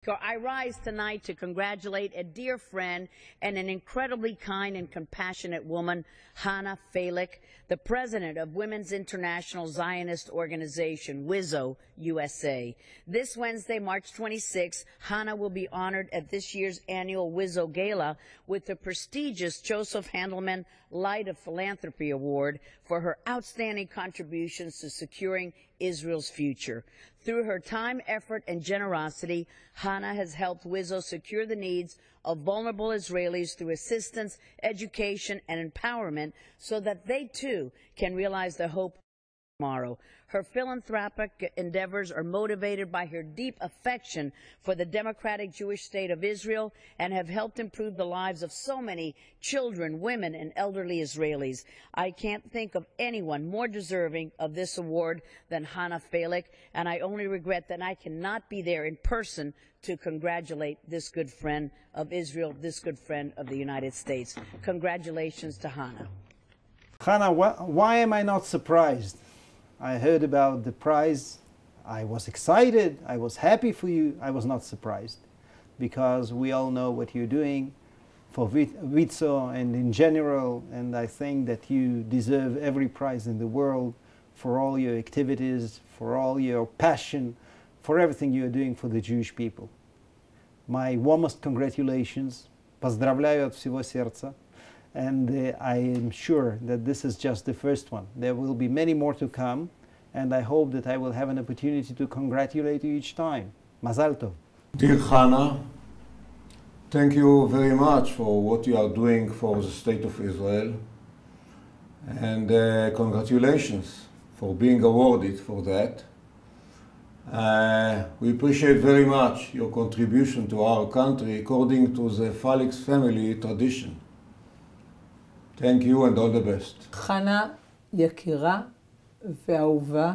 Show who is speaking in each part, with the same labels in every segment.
Speaker 1: I rise tonight to congratulate a dear friend and an incredibly kind and compassionate woman, Hannah Falick, the president of Women's International Zionist Organization, WIZO, USA. This Wednesday, March 26, Hannah will be honored at this year's annual WIZO Gala with the prestigious Joseph Handelman Light of Philanthropy Award for her outstanding contributions to securing Israel's future. Through her time, effort, and generosity, Hannah has helped WIZO secure the needs of vulnerable Israelis through assistance, education, and empowerment so that they, too, can realize their hope tomorrow. Her philanthropic endeavors are motivated by her deep affection for the democratic Jewish state of Israel and have helped improve the lives of so many children, women, and elderly Israelis. I can't think of anyone more deserving of this award than Hannah Falick, and I only regret that I cannot be there in person to congratulate this good friend of Israel, this good friend of the United States. Congratulations to Hannah.
Speaker 2: Hannah, why am I not surprised? I heard about the prize. I was excited. I was happy for you. I was not surprised because we all know what you're doing for WIZO and in general, and I think that you deserve every prize in the world for all your activities, for all your passion, for everything you're doing for the Jewish people. My warmest congratulations. Поздравляю от всего сердца. And I am sure that this is just the first one. There will be many more to come, and I hope that I will have an opportunity to congratulate you each time. Mazal tov.
Speaker 3: Dear Hannah, thank you very much for what you are doing for the State of Israel, and congratulations for being awarded for that. We appreciate very much your contribution to our country according to the Falick family tradition. Thank you and all the best.
Speaker 4: חנה יקירה ואהובה,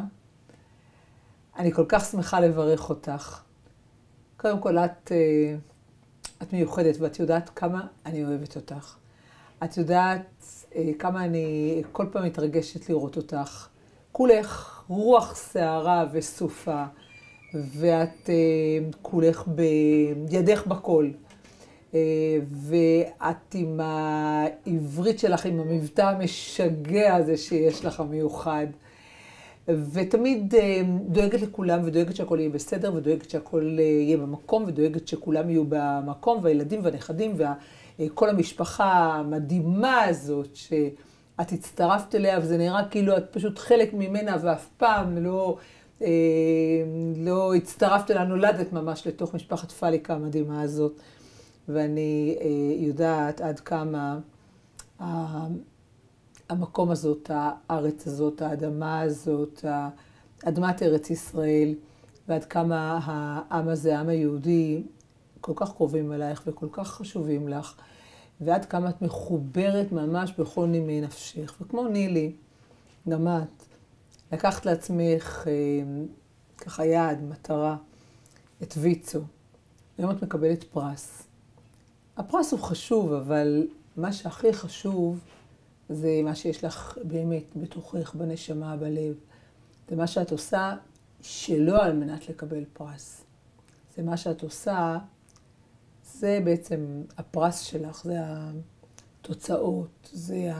Speaker 4: אני כל כך שמחה לברך אותך. קודם כל, את מיוחדת ואת יודעת כמה אני אוהבת אותך. את יודעת כמה אני כל פעם מתרגשת לראות אותך. כולך רוח שערה וסופה, ואת כולך בידך בכל. ואת עם העברית שלך, עם המבטא המשגע הזה שיש לך המיוחד. ותמיד דואגת לכולם, ודואגת שהכל יהיה בסדר, ודואגת שהכל יהיה במקום, ודואגת שכולם יהיו במקום, והילדים והנכדים, וכל המשפחה המדהימה הזאת שאת הצטרפת אליה, וזה נראה כאילו את פשוט חלק ממנה, ואף פעם לא הצטרפת אליה, נולדת ממש לתוך משפחת פליק המדהימה הזאת. ואני יודעת עד כמה המקום הזאת, הארץ הזאת, האדמה הזאת, אדמת ארץ ישראל, ועד כמה העם הזה, העם היהודי, כל כך קרובים אלייך וכל כך חשובים לך, ועד כמה את מחוברת ממש בכל נימי נפשך. וכמו נילי, גם את, לקחת לעצמך ככה יעד, מטרה, את ויצו. היום את מקבלת פרס. הפרס הוא חשוב, אבל מה שהכי חשוב זה מה שיש לך באמת בתוכך, בנשמה, בלב. זה מה שאת עושה שלא על מנת לקבל פרס. זה מה שאת עושה, זה בעצם הפרס שלך, זה התוצאות, זה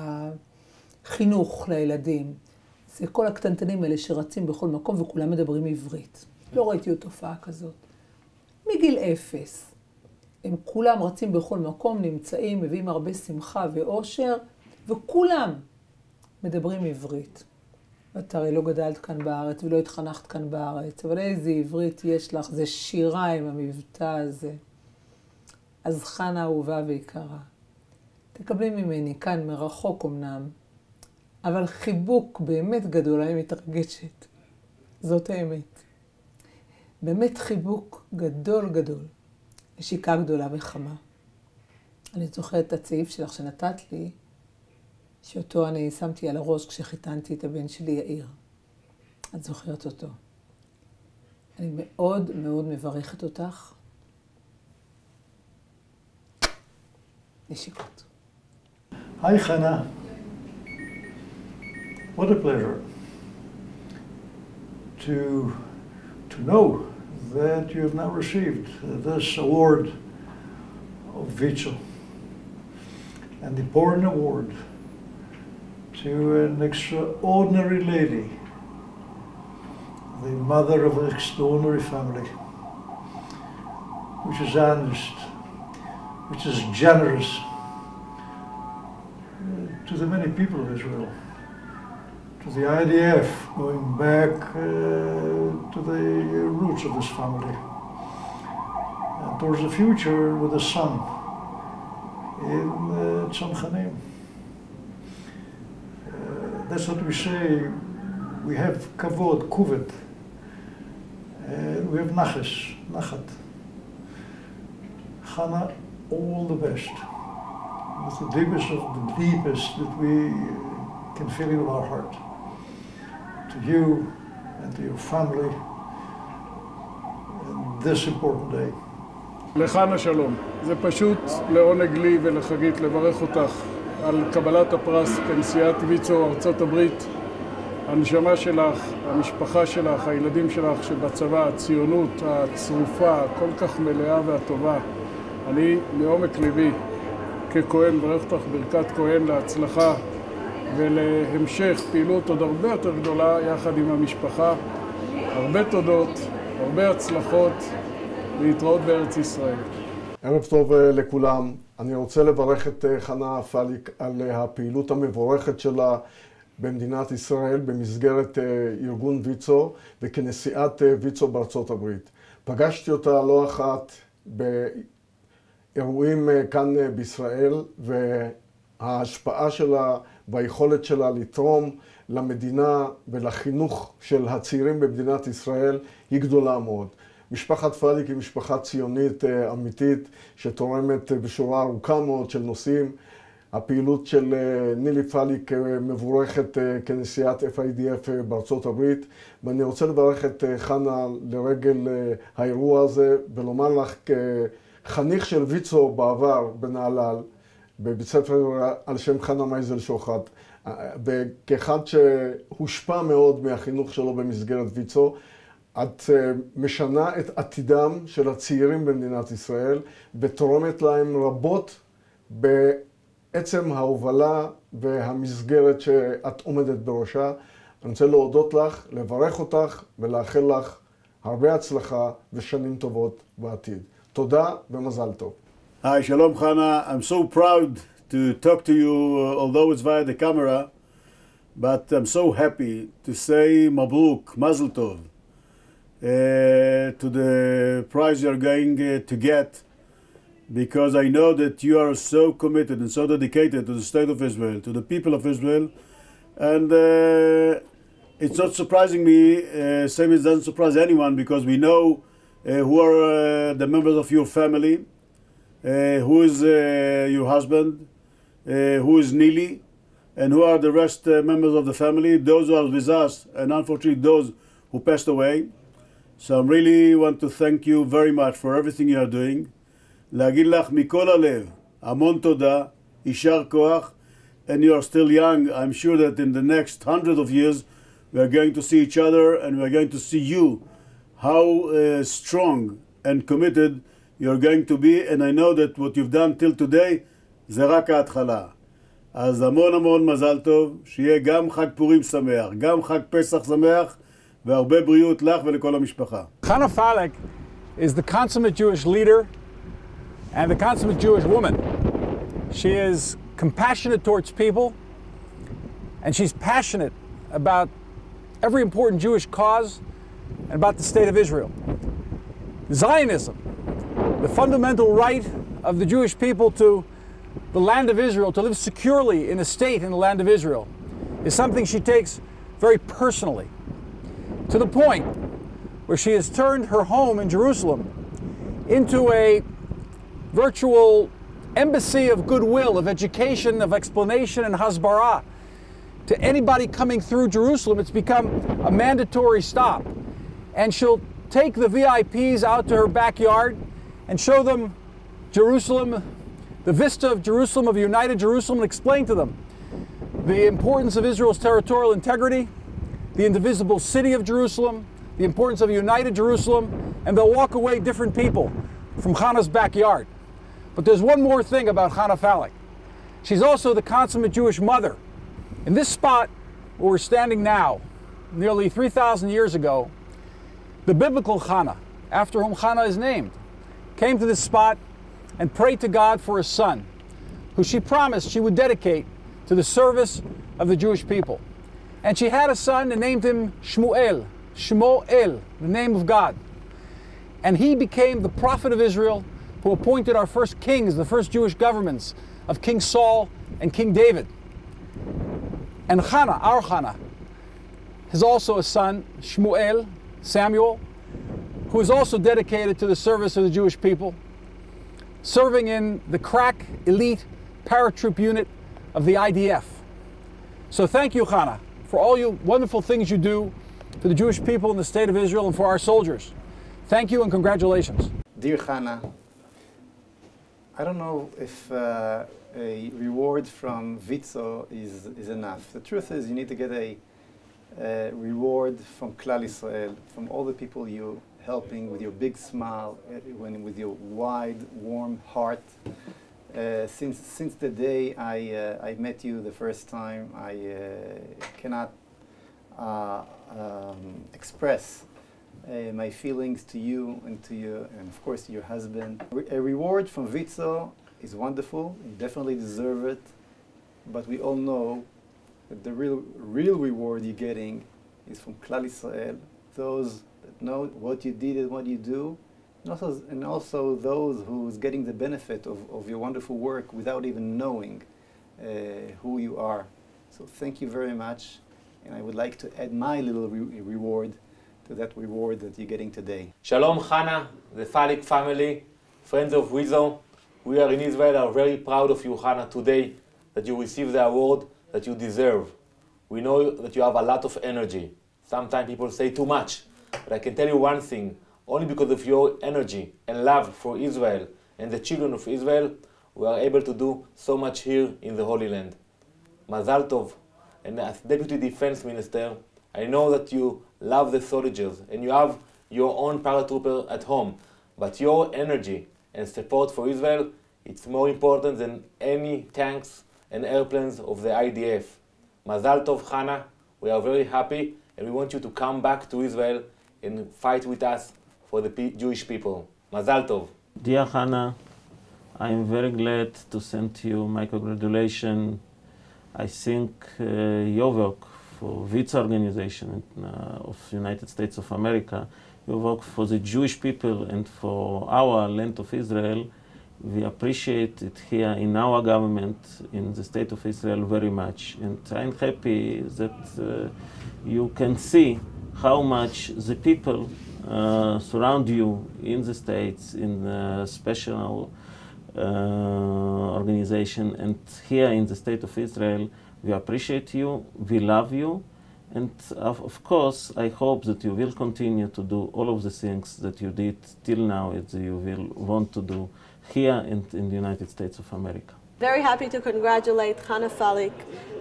Speaker 4: החינוך לילדים. זה כל הקטנטנים האלה שרצים בכל מקום וכולם מדברים עברית. לא ראיתי עוד תופעה כזאת. מגיל 0. הם כולם רצים בכל מקום, נמצאים, מביאים הרבה שמחה ואושר, וכולם מדברים עברית. ואת הרי לא גדלת כאן בארץ ולא התחנכת כאן בארץ, אבל איזה עברית יש לך, זה שירה עם המבטא הזה. אז חנה אהובה ויקרה, תקבלי ממני כאן מרחוק אמנם, אבל חיבוק באמת גדול, אני מתרגשת. זאת האמת. באמת חיבוק גדול גדול. נשיקה גדולה וחמה. אני זוכרת את הצעיף שלך שנתת לי, שאותו אני שמתי על הראש כשחיתנתי את הבן שלי יאיר. את זוכרת אותו. אני מאוד מאוד מברכת אותך. נשיקות.
Speaker 5: Hi, Hannah. What a pleasure to know that you have now received this award of Vitso, an important award to an extraordinary lady, the mother of an extraordinary family, which is honest, which is generous to the many people of Israel, to the IDF, going back to the roots of this family, and towards the future with a son in Tzomchanim. That's what we say, we have kavod, kuved, and we have nachat. Hannah, all the best, with the deepest of the deepest that we can feel in our heart. To you and to your family on this important day.
Speaker 6: לחנה שלום. זה פשוט לעונג לי ולחגית לברך אותך על קבלת הפרס כנשיאת ויצו ארצות הברית. הנשמה שלך, המשפחה שלך, הילדים שלך שבצבא, הציונות הצרופה, כל כך מלאה והטובה. אני מעומק ליבי ככהן מברך אותך ברכת כהן להצלחה ולהמשך פעילות עוד הרבה יותר גדולה יחד עם המשפחה. הרבה תודות, הרבה הצלחות, להתראות בארץ ישראל.
Speaker 7: ערב טוב לכולם. אני רוצה לברך את חנה פליק על הפעילות המבורכת שלה במדינת ישראל במסגרת ארגון ויצו וכנשיאת ויצו בארצות הברית. פגשתי אותה לא אחת באירועים כאן בישראל, וההשפעה שלה והיכולת שלה לתרום למדינה ולחינוך של הצעירים במדינת ישראל היא גדולה מאוד. משפחת פליק היא משפחה ציונית אמיתית שתורמת בשורה ארוכה מאוד של נושאים. הפעילות של נילי פליק מבורכת כנשיאת FIDF בארצות הברית, ואני רוצה לברך את חנה לרגל האירוע הזה ולומר לך כחניך של ויצו בעבר בנהלל, בבית ספר על שם חנה מייזל שוחט, וכאחד שהושפע מאוד מהחינוך שלו במסגרת ויצו, את משנה את עתידם של הצעירים במדינת ישראל ותורמת להם רבות בעצם ההובלה והמסגרת שאת עומדת בראשה. אני רוצה להודות לך, לברך אותך ולאחל לך הרבה הצלחה ושנים טובות בעתיד. תודה ומזל טוב.
Speaker 8: Hi, Shalom Chana. I'm so proud to talk to you, although it's via the camera, but I'm so happy to say Mabruk, Mazel Tov, to the prize you're going to get, because I know that you are so committed and so dedicated to the state of Israel, to the people of Israel, and it's not surprising me, same as it doesn't surprise anyone, because we know who are the members of your family, who is your husband, who is Nili, and who are the rest members of the family, those who are with us, and unfortunately those who passed away. So I really want to thank you very much for everything you are doing. להגיד לך מכל הלב, המון תודה, יישר כוח, and you are still young. I'm sure that in the next 100 of years we are going to see each other and we are going to see you, how strong and committed you are going to be, and I know that what you've done till today זה רק ההתחלה. אז המון המון מזל טוב, שיהיה גם חג פורים שמח, גם חג פסח שמח, והרבה בריאות לך ולכל המשפחה.
Speaker 9: Chana Falik is the consummate Jewish leader and the consummate Jewish woman. She is compassionate towards people, and she's passionate about every important Jewish cause and about the state of Israel. Zionism, the fundamental right of the Jewish people to the land of Israel, to live securely in a state in the land of Israel, is something she takes very personally, to the point where she has turned her home in Jerusalem into a virtual embassy of goodwill, of education, of explanation, and hasbara. To anybody coming through Jerusalem, it's become a mandatory stop. And she'll take the VIPs out to her backyard and show them Jerusalem, the vista of Jerusalem, of a united Jerusalem, and explain to them the importance of Israel's territorial integrity, the indivisible city of Jerusalem, the importance of a united Jerusalem, and they'll walk away different people from Chana's backyard. But there's one more thing about Chana Falik. She's also the consummate Jewish mother. In this spot where we're standing now, nearly 3,000 years ago, the biblical Chana, after whom Chana is named, came to this spot and prayed to God for a son, who she promised she would dedicate to the service of the Jewish people. And she had a son and named him Shmuel, Shmoel, the name of God. And he became the prophet of Israel, who appointed our first kings, the first Jewish governments of King Saul and King David. And Chana, our Chana, has also a son, Shmuel, Samuel, who is also dedicated to the service of the Jewish people, serving in the crack elite paratroop unit of the IDF. So thank you, Chana, for all you wonderful things you do for the Jewish people in the state of Israel and for our soldiers. Thank you and congratulations.
Speaker 2: Dear Chana, I don't know if a reward from Vitzo is enough. The truth is you need to get a reward from Klal Yisrael, from all the people you helping with your big smile, with your wide, warm heart. Since the day I met you the first time, I cannot express my feelings to you and of course to your husband. A reward from Vitzo is wonderful. You definitely deserve it, but we all know that the real reward you're getting is from Klal Yisrael, those that know what you did and what you do, and also those who's getting the benefit of your wonderful work without even knowing who you are. So thank you very much, and I would like to add my little reward to that reward that you're getting today.
Speaker 10: Shalom Chana, the Falik family, friends of Vitzo. We are in Israel are very proud of you, Chana, today that you received the award that you deserve. We know that you have a lot of energy. Sometimes people say too much, but I can tell you one thing, only because of your energy and love for Israel and the children of Israel, we are able to do so much here in the Holy Land. Mazal Tov, and as Deputy Defense Minister, I know that you love the soldiers and you have your own paratrooper at home, but your energy and support for Israel, it's more important than any tanks and airplanes of the IDF. Mazal Tov, Chana, we are very happy and we want you to come back to Israel and fight with us for the Jewish people. Mazal Tov.
Speaker 11: Dear Chana, I am very glad to send you my congratulations. I think your work for Vitzo organization of United States of America, your work for the Jewish people and for our land of Israel, we appreciate it here in our government, in the state of Israel very much. And I'm happy that you can see how much the people surround you in the states, in the special organization, and here in the state of Israel. We appreciate you, we love you, and of course I hope that you will continue to do all of the things that you did till now and that you will want to do here in the United States of America.
Speaker 12: Very happy to congratulate Chana Falik,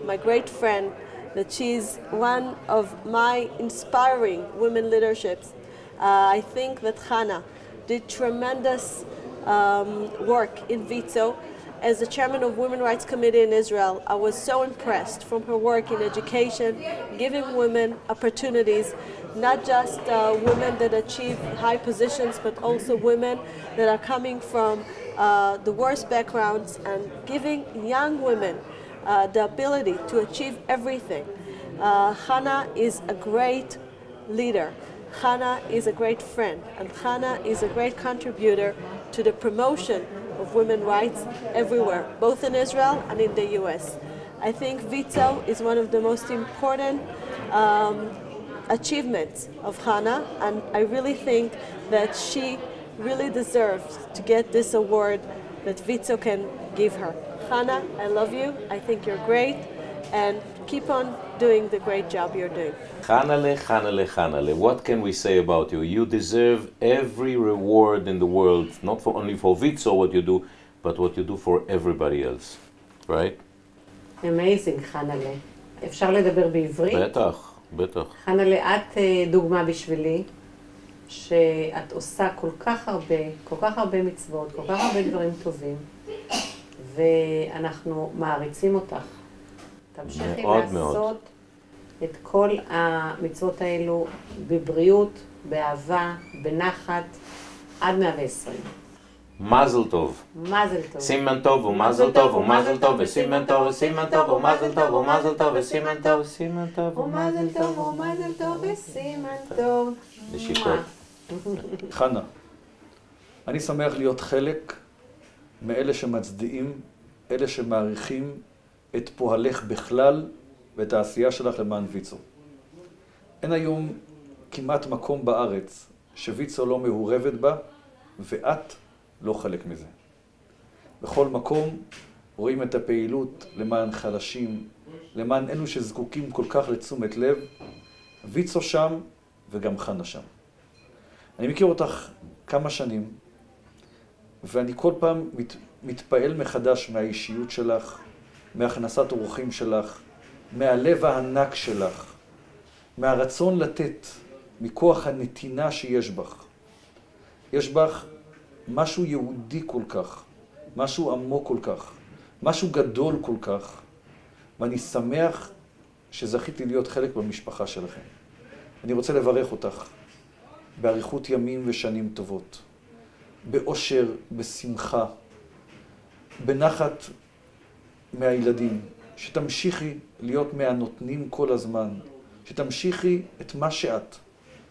Speaker 12: my great friend, that she's one of my inspiring women leaderships. I think that Chana did tremendous work in Vitzo. As the chairman of Women's Rights Committee in Israel, I was so impressed from her work in education, giving women opportunities, not just women that achieve high positions, but also women that are coming from the worst backgrounds, and giving young women the ability to achieve everything. Chana is a great leader. Chana is a great friend, and Chana is a great contributor to the promotion of women's rights everywhere, both in Israel and in the US. I think Vitzo is one of the most important achievements of Chana, and I really think that she really deserves to get this award that Vitzo can give her. Chana, I love you. I think you're great, and keep on doing the great job you're doing.
Speaker 13: Chanale, Chanale, Chanale, what can we say about you? You deserve every reward in the world, not only for Vitzo what you do, but what you do for everybody else, right?
Speaker 14: Amazing, Chanale. אפשר לדבר בעברית?
Speaker 13: בטח. בטח.
Speaker 14: חנה, את דוגמה בשבילי, שאת עושה כל כך הרבה מצוות, כל כך הרבה דברים טובים, ואנחנו מעריצים אותך. תמשיכי לעשות את כל המצוות האלו בבריאות, באהבה, בנחת, עד 120.
Speaker 13: מזל טוב.
Speaker 14: מזל טוב.
Speaker 13: סימן טוב ומזל טוב ומזל טוב וסימן טוב וסימן טוב ומזל טוב ומזל טוב וסימן טוב וסימן טוב
Speaker 14: ומזל טוב ומזל טוב וסימן טוב.
Speaker 13: נשיקות.
Speaker 15: חנה, אני שמח להיות חלק מאלה שמצדיעים, אלה שמעריכים את פועלך בכלל ואת העשייה שלך למען ויצו. אין היום כמעט מקום בארץ שוויצו לא מעורבת בה, ואת לא חלק מזה. בכל מקום רואים את הפעילות למען חלשים, למען אלו שזקוקים כל כך לתשומת לב. ויצו שם וגם חנה שם. אני מכיר אותך כמה שנים, ואני כל פעם מתפעל מחדש מהאישיות שלך, מהכנסת אורחים שלך, מהלב הענק שלך, מהרצון לתת, מכוח הנתינה שיש בך. יש בך משהו יהודי כל כך, משהו עמוק כל כך, משהו גדול כל כך, ואני שמח שזכיתי להיות חלק במשפחה שלכם. אני רוצה לברך אותך באריכות ימים ושנים טובות, באושר, בשמחה, בנחת מהילדים, שתמשיכי להיות מהנותנים כל הזמן, שתמשיכי את מה שאת.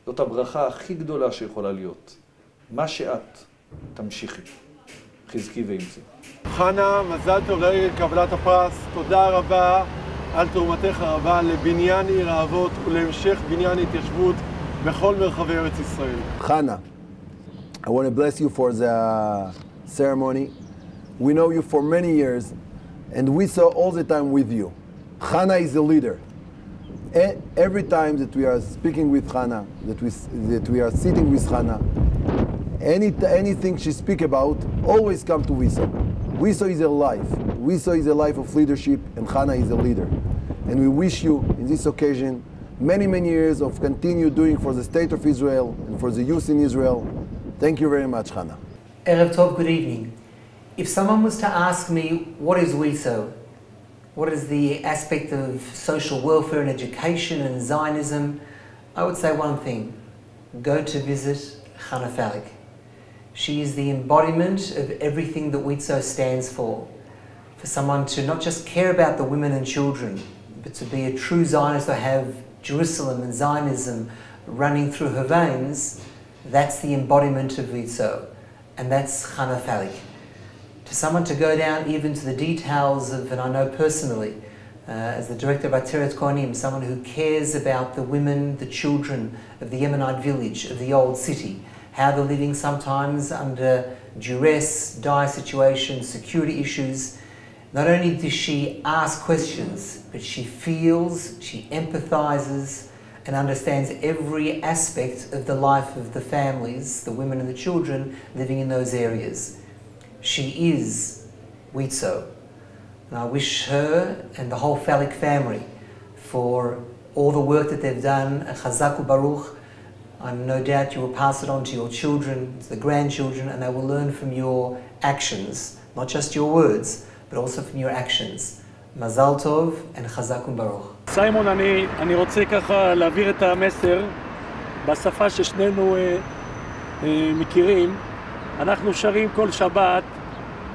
Speaker 15: זאת הברכה הכי גדולה שיכולה להיות. מה שאת, תמשיכי. חזקי ואמצי.
Speaker 7: חנה, מזל טוב לרגל קבלת הפרס. תודה רבה על תרומתך הרבה לבניין עיר האבות ולהמשך בניין התיישבות בכל מרחבי ארץ ישראל.
Speaker 16: Hannah, I want to bless you for the ceremony. We know you for many years and we saw all the time with you. Hannah is a leader. Every time that we are speaking with Hannah, that we are sitting with Hannah, anything she speak about always come to WISO. WISO is a life. WISO is a life of leadership and Hannah is a leader. And we wish you in this occasion many, many years of continue doing for the state of Israel and for the youth in Israel. Thank you very much, Hannah.
Speaker 17: Erev Tov, good evening. If someone was to ask me, what is WISO? What is the aspect of social welfare and education and Zionism? I would say one thing. Go to visit Hannah Falik. She is the embodiment of everything that WISO stands for. For someone to not just care about the women and children, but to be a true Zionist, to have Jerusalem and Zionism running through her veins, that's the embodiment of WISO. And that's Hannah Falik. To someone to go down even to the details of, and I know personally, as the director of Ateret Kohanim, someone who cares about the women, the children of the Yemenite village, of the old city, how they're living sometimes under duress, dire situations, security issues. Not only does she ask questions, but she feels, she empathizes, and understands every aspect of the life of the families, the women and the children living in those areas. She is WISO. And I wish her and the whole Falik family for all the work that they've done, Chazaku Baruch. I'm no doubt you will pass it on to your children, to the grandchildren, and they will learn from your actions, not just your words, but also from your actions. Mazal Tov and Chazaku Baruch.
Speaker 18: סיימון, אני רוצה ככה להעביר את המסר בשפה ששנינו מכירים. אנחנו שרים כל שבת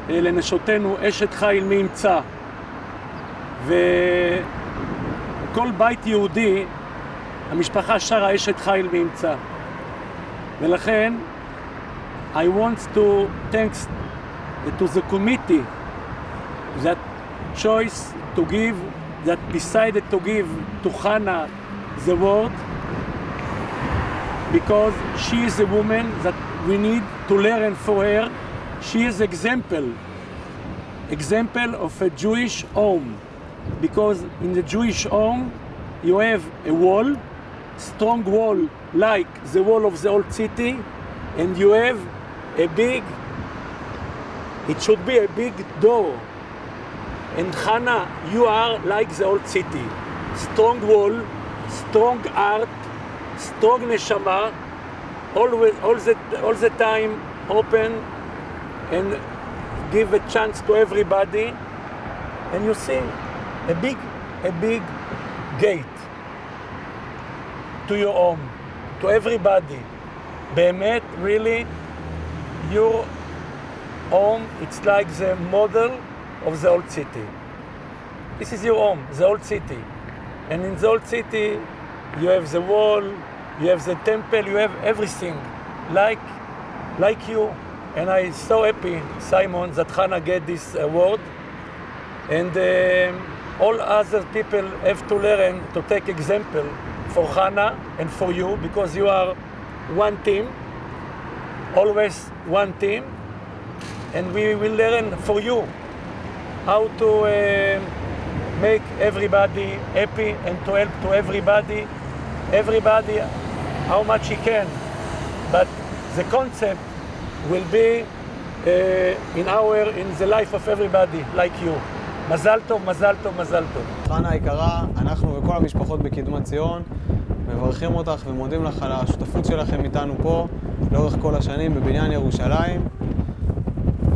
Speaker 18: לנשותינו אשת חיל מי ימצא. וכל בית יהודי, המשפחה שרה אשת חיל מי ימצא. ולכן, I want to thank to the committee that choice to give, that decided to give to Hannah the word, because she is a woman that we need to learn for her. She is example of a Jewish home, because in the Jewish home you have a wall, strong wall like the wall of the old city, and you have a big, it should be a big door. And Hannah, you are like the old city. Strong wall, strong heart, strong neshama, all the time open and give a chance to everybody. And you see a big gate to your home, to everybody. באמת, really, your home, it's like the model of the old city. This is your home, the old city. And in the old city, you have the wall, you have the temple, you have everything, like you. And I'm so happy, Simon, that Hannah get this award. And all other people have to learn to take example for Hannah and for you, because you are one team, always one team. And we will learn for you how to make everybody happy and to help to everybody how much he can. But the concept will be in the life of everybody, like you. מזל טוב, מזל טוב, מזל טוב.
Speaker 19: חנה היקרה, אנחנו וכל המשפחות בקדמת ציון מברכים אותך ומודים לך על השותפות שלכם איתנו פה לאורך כל השנים בבניין ירושלים.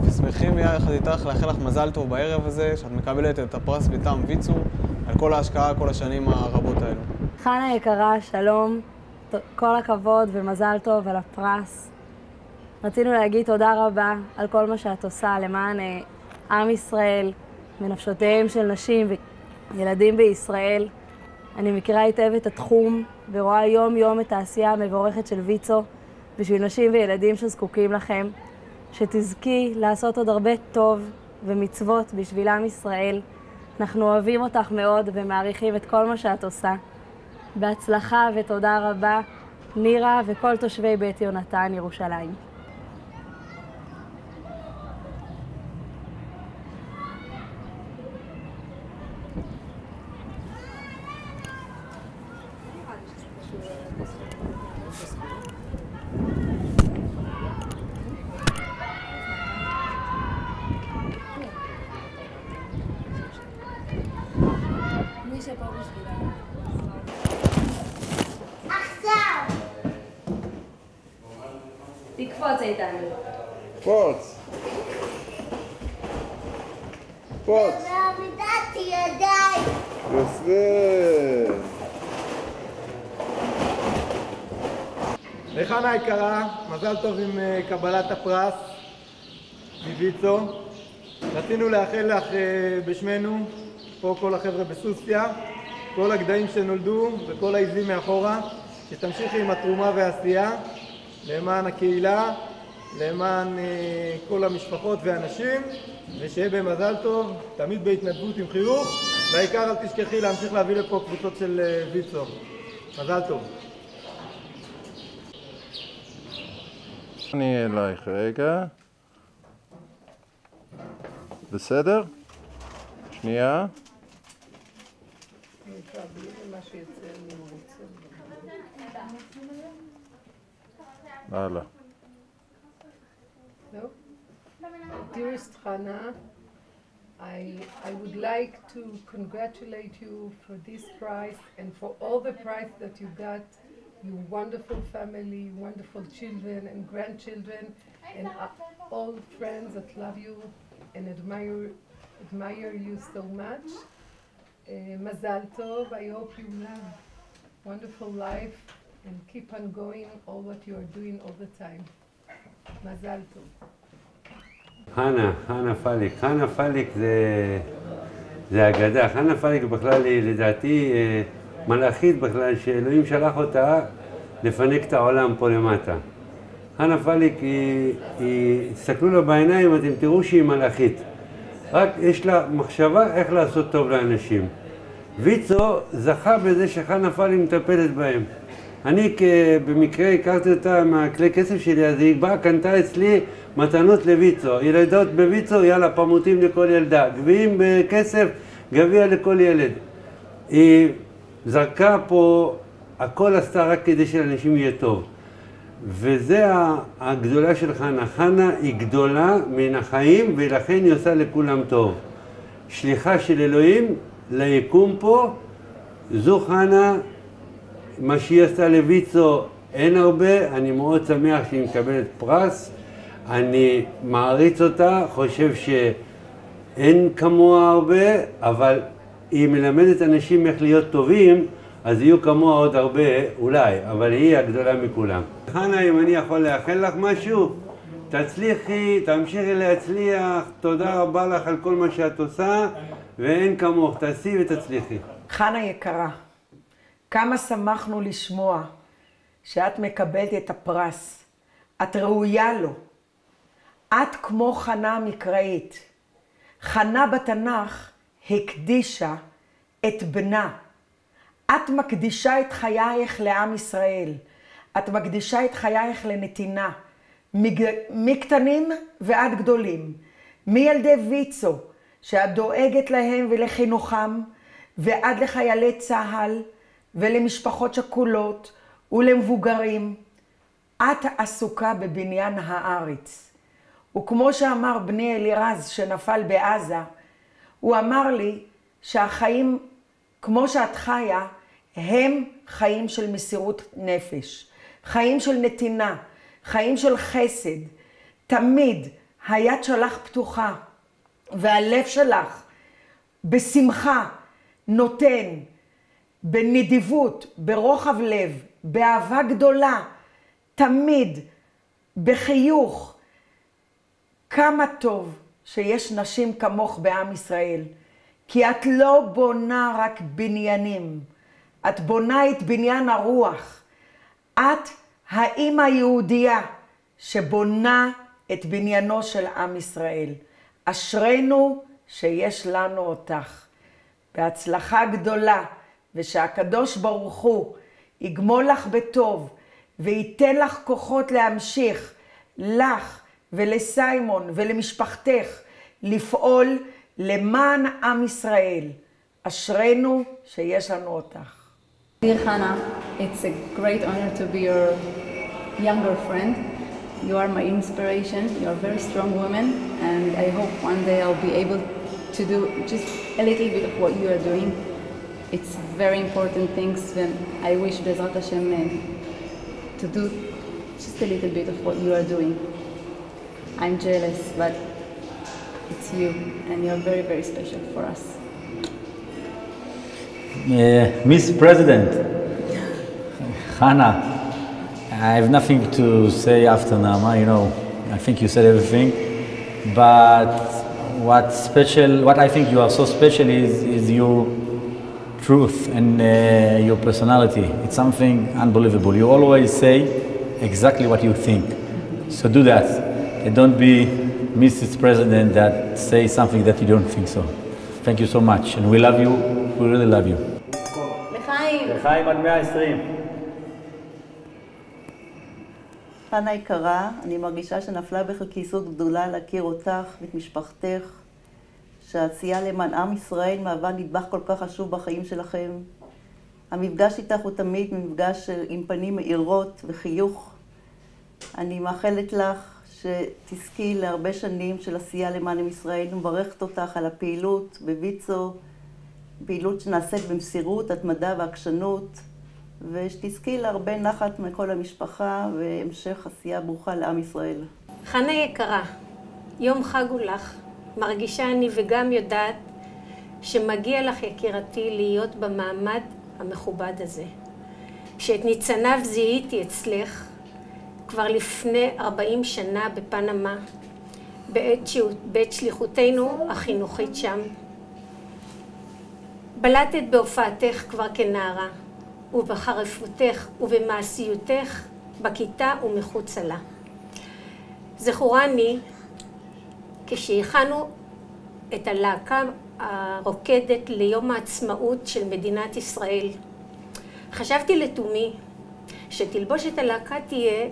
Speaker 19: ושמחים יחד איתך לאחל לך מזל טוב בערב הזה, שאת מקבלת את הפרס מטעם ויצו על כל ההשקעה כל השנים הרבות האלו.
Speaker 20: חנה היקרה, שלום, כל הכבוד ומזל טוב על הפרס. רצינו להגיד תודה רבה על כל מה שאת עושה למען עם ישראל ונפשותיהם של נשים וילדים בישראל. אני מכירה היטב את התחום ורואה יום יום את העשייה המבורכת של ויצו בשביל נשים וילדים שזקוקים לכם. שתזכי לעשות עוד הרבה טוב ומצוות בשביל עם ישראל. אנחנו אוהבים אותך מאוד ומעריכים את כל מה שאת עושה. בהצלחה ותודה רבה, נירה וכל תושבי בית יונתן, ירושלים. תקפוץ איתנו.
Speaker 21: קפוץ. קפוץ.
Speaker 22: ועמידת ידיים.
Speaker 21: יפה.
Speaker 23: לחנה היקרה, מזל טוב עם קבלת הפרס מויצו. רצינו לאחל לך בשמנו, פה כל החבר'ה בסוסיא, כל הגדיים שנולדו וכל העזים מאחורה, שתמשיכי עם התרומה והעשייה למען הקהילה, למען כל המשפחות והאנשים, ושיהיה במזל טוב, תמיד בהתנדבות עם חיוך, והעיקר אל תשכחי להמשיך להביא לפה קבוצות של ויצו. מזל טוב.
Speaker 21: אני אלייך רגע. בסדר? שנייה. הלאה.
Speaker 4: Dearest Hana, I would like to congratulate you for this prize and for all the prize that you got, your wonderful family, wonderful children and grandchildren, and all friends that love you and admire you so much. Mazal Tov, I hope you live wonderful life and keep on going all what you are doing all the time. Mazal Tov.
Speaker 24: חנה פליק. חנה פליק זה אגדה. חנה פליק בכלל היא לדעתי מלאכית בכלל, שאלוהים שלח אותה לפנק את העולם פה למטה. חנה פליק תסתכלו לה בעיניים, אתם תראו שהיא מלאכית. רק יש לה מחשבה איך לעשות טוב לאנשים. ויצו זכה בזה שחנה פליק מטפלת בהם. אני במקרה הכרתי אותה מהכלי כסף שלי, אז היא באה, קנתה אצלי מתנות לויצו. ילדות בויצו, יאללה, פמוטים לכל ילדה. גביעים בכסף, גביע לכל ילד. היא זרקה פה, הכל עשתה רק כדי שלאנשים יהיה טוב. וזה הגדולה של חנה. חנה היא גדולה מן החיים, ולכן היא עושה לכולם טוב. שליחה של אלוהים ליקום פה, זו חנה מה שהיא עשתה לויצו אין הרבה, אני מאוד שמח שהיא מקבלת פרס, אני מעריץ אותה, חושב שאין כמוה הרבה, אבל היא מלמדת אנשים איך להיות טובים, אז יהיו כמוה עוד הרבה, אולי, אבל היא הגדולה מכולם. חנה, אם אני יכול לאחל לך משהו, תצליחי, תמשיכי להצליח, תודה רבה לך על כל מה שאת עושה, ואין כמוך, תעשי ותצליחי.
Speaker 1: חנה יקרה, כמה שמחנו לשמוע שאת מקבלת את הפרס. את ראויה לו. את כמו חנה המקראית. חנה בתנ"ך הקדישה את בנה. את מקדישה את חייך לעם ישראל. את מקדישה את חייך לנתינה. מקטנים ועד גדולים. מילדי ויצו, שאת דואגת להם ולחינוכם, ועד לחיילי צה"ל ולמשפחות שכולות ולמבוגרים. את עסוקה בבניין הארץ. וכמו שאמר בני אלירז שנפל בעזה, הוא אמר לי שהחיים, כמו שאת חיה, הם חיים של מסירות נפש, חיים של נתינה, חיים של חסד. תמיד היד שלך פתוחה, והלב שלך בשמחה נותן, בנדיבות, ברוחב לב, באהבה גדולה, תמיד, בחיוך. כמה טוב שיש נשים כמוך בעם ישראל, כי את לא בונה רק בניינים, את בונה את בניין הרוח. את האמא היהודייה שבונה את בניינו של עם ישראל. אשרינו שיש לנו אותך. בהצלחה גדולה, ושהקדוש ברוך הוא יגמול לך בטוב, וייתן לך כוחות להמשיך, לך ולסיימון ולמשפחתך, לפעול למען עם ישראל. אשרינו שיש לנו אותך.
Speaker 3: Dear Hannah, it's a great honor to be your younger friend. You are my inspiration. You are a very strong woman, and I hope one day I'll be able to do just a little bit of what you are doing. It's very important things, and I wish Bezrat Hashem to do just a little bit of what you are doing. I'm jealous, but it's you, and you're very, very special for us.
Speaker 5: Miss President, Hannah, I have nothing to say after Nama, you know, I think you said everything, but what I think you are so special is your truth and your personality. It's something unbelievable. You always say exactly what you think, so do that, and don't be Mrs. President that say something that you don't think so. Thank you so much, and we love you, we really love you.
Speaker 6: לחיים עד 120.
Speaker 25: חנה יקרה, אני מרגישה שנפלה בחלקי זכות גדולה להכיר אותך ואת משפחתך, שהעשייה למען עם ישראל מהווה נדבך כל כך חשוב בחיים שלכם. המפגש איתך הוא תמיד מפגש עם פנים מאירות וחיוך. אני מאחלת לך שתזכי להרבה שנים של עשייה למען עם ישראל, ומברכת אותך על הפעילות בויצו, פעילות שנעשית במסירות, התמדה ועקשנות, ושתזכי להרבה נחת מכל המשפחה והמשך עשייה ברוכה לעם ישראל.
Speaker 26: חנה יקרה, יום חג הוא לך. מרגישה אני וגם יודעת שמגיע לך יקירתי להיות במעמד המכובד הזה. שאת ניצניו זיהיתי אצלך כבר לפני 40 שנה בפנמה, בעת שליחותנו החינוכית שם. בלטת בהופעתך כבר כנערה, ובחריפותך ובמעשיותך בכיתה ומחוצה לה. זכורני כשהכנו את הלהקה הרוקדת ליום העצמאות של מדינת ישראל. חשבתי לתומי שתלבושת הלהקה תהיה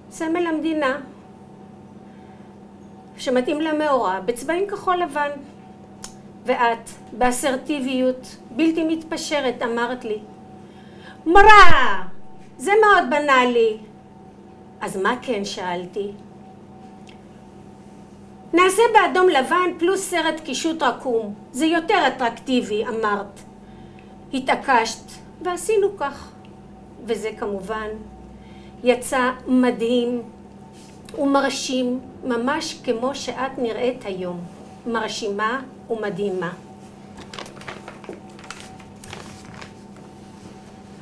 Speaker 26: סמל המדינה, שמתאים למאורע בצבעים כחול לבן. ואת, באסרטיביות בלתי מתפשרת, אמרת לי, מורה, זה מאוד בנאלי. אז מה כן? שאלתי. נעשה באדום לבן פלוס סרט קישוט רקום, זה יותר אטרקטיבי, אמרת. התעקשת ועשינו כך. וזה כמובן יצא מדהים ומרשים, ממש כמו שאת נראית היום, מרשימה ומדהימה.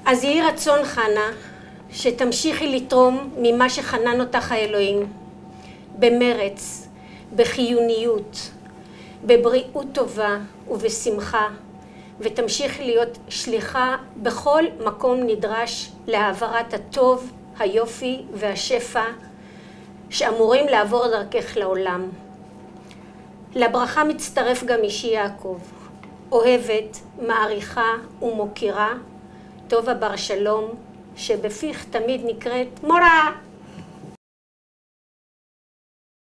Speaker 26: אז יהי רצון חנה, שתמשיכי לתרום ממה שחנן אותך האלוהים, במרץ, בחיוניות, בבריאות טובה ובשמחה, ותמשיכי להיות שליחה בכל מקום נדרש להעברת הטוב, היופי והשפע שאמורים לעבור דרכך לעולם. לברכה מצטרף גם אישי יעקב, אוהבת, מעריכה ומוקירה, טובה בר שלום, שבפיך תמיד נקראת מורה.